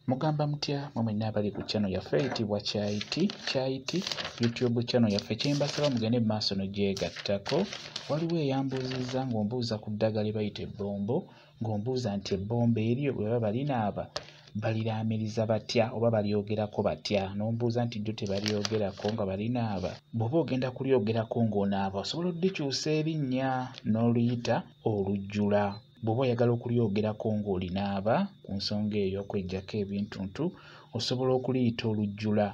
Mugamba mutya mwenna abali ku channel yaffe eyitibwa Kyaiti YouTube channel yaffe kyembasaba mugende mu maaso n'ogyegattako. Waliwo eyambuuzizza ng'ombuuza ku ddagala bayita ebbombo ng'ombuuza nti ebbombo eryo bwe baba balinaaba baliraamiriza batya oba balyogerako batya, n'ombuuza nti jjo tebalyogerako nga balinaaba. Bw'oba ogenda kulyogerako ng'onaaba osobola oddikyusa erinnya n'oluyita olujjula. Bw'oba oyagala okulyogerako ng'olinaaba ku nsonga eyo okweggyako ebintuntu osobola okuliyita olujjula.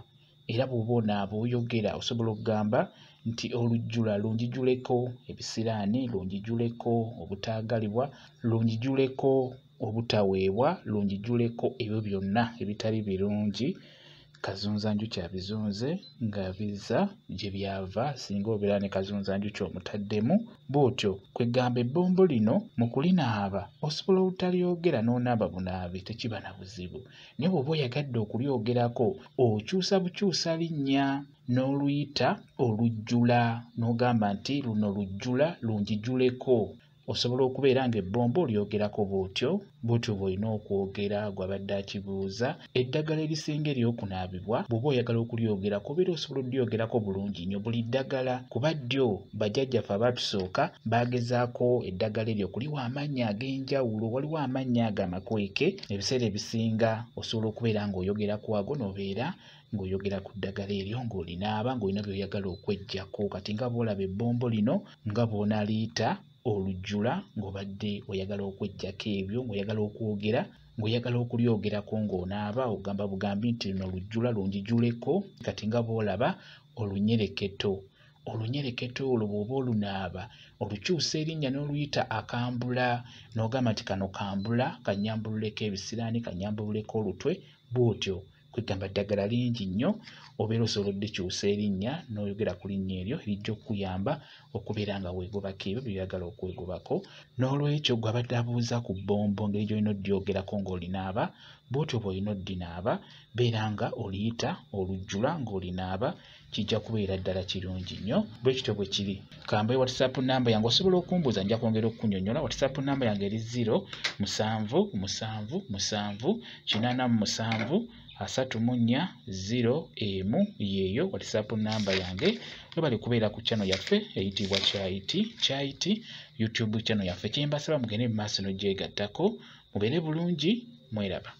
Era bw'oba onaaba oyogera osobola okugamba nti olujjula lunjijuleko ebisiraani, lunjijuleko obutaagalibwa, lunjijuleko obutaweebwa, lunjijuleko ebyo byonna ebitali birungi. Kazunzanju kya bizunze nga biza gye byava singa obeera ne kazunzanju ky'omutaddemu. Bw'otyo kwegamba ebbombo lino mu kulinaaba osobola obutalyogera n'onaaba bunaabi tekiba na buzibu. Naye bw'oba oyagadde okulyogerako okyusa bukyusa linnya n'oluyita olujjula n'ogamba nti luno lujjula lunjijuleko. Osobola okubeera ng'ebbombo olyogerako bw'otyo bw'olina okwogera gw'abadde akibuuza. Eddagala erisinga ery'okunaabibwa bw'oba oyagala okulyogerako obeera osobola oddyogerako bulungi nnyo buli ddagala, kuba ddyo bajjajjaffe abaatusooka baagezaako eddagala eryo kuliwa amannya ag'enjawulo. Waliwo amannya ago amakweke, ebiseera ebisinga osobola okubeera ng'oyogera ku ago n'obeera ng'oyogera ku ddagala eryo ng'olinaaba ng'olina by'oyagala okweggyako. Kati nga bw'olaba ebbombo lino nga bw'onaaliyita olujjula ng'obadde oyagala okweggyako ebyo ng'oyagala okwogera ng'oyagala okulyogerako ng'onaaba ogamba bugambi nti luno lujjula lunjijuleko. Kati nga bw'olaba olunyereketo, olunyereketo olwo bw'oba olunaaba olukyusa erinnya n'oluyita akambula n'ogamba nti kano kambula kannyambululeko ebisiraani, kannyambululeko olutwe. Bw'otyo kwegamba ddagala lingi nnyo obeera osobola oddikyusa erinnya n'oyogera ku linnya eryo erijja okukuyamba okubeera nga weegobako ebyo by'oyagala okwegobako. N'olwekyo gw'abadde abuuza ku bbombo ngeri gy'olina oddyogerako ng'olinaaba bw'otyo bw'olina oddinaaba beera nga oliyita olujjula ng'olinaaba, kijja kubeera ddala kirungi nnyo. Bwe kityo bwe kiri. Kambe WhatsApp namba yange osobola okumbuuza nja kwongera okukunnyonnyola. WhatsApp namba yange eri 0777373401 yeeyo WhatsApp namba yange. Webale kubeera ku channel yaffe eyitibwa Kyaiti YouTube channel yaffe kyembasaba mugende mu maaso n'ogyegattako. Mubeere bulungi, mweraba.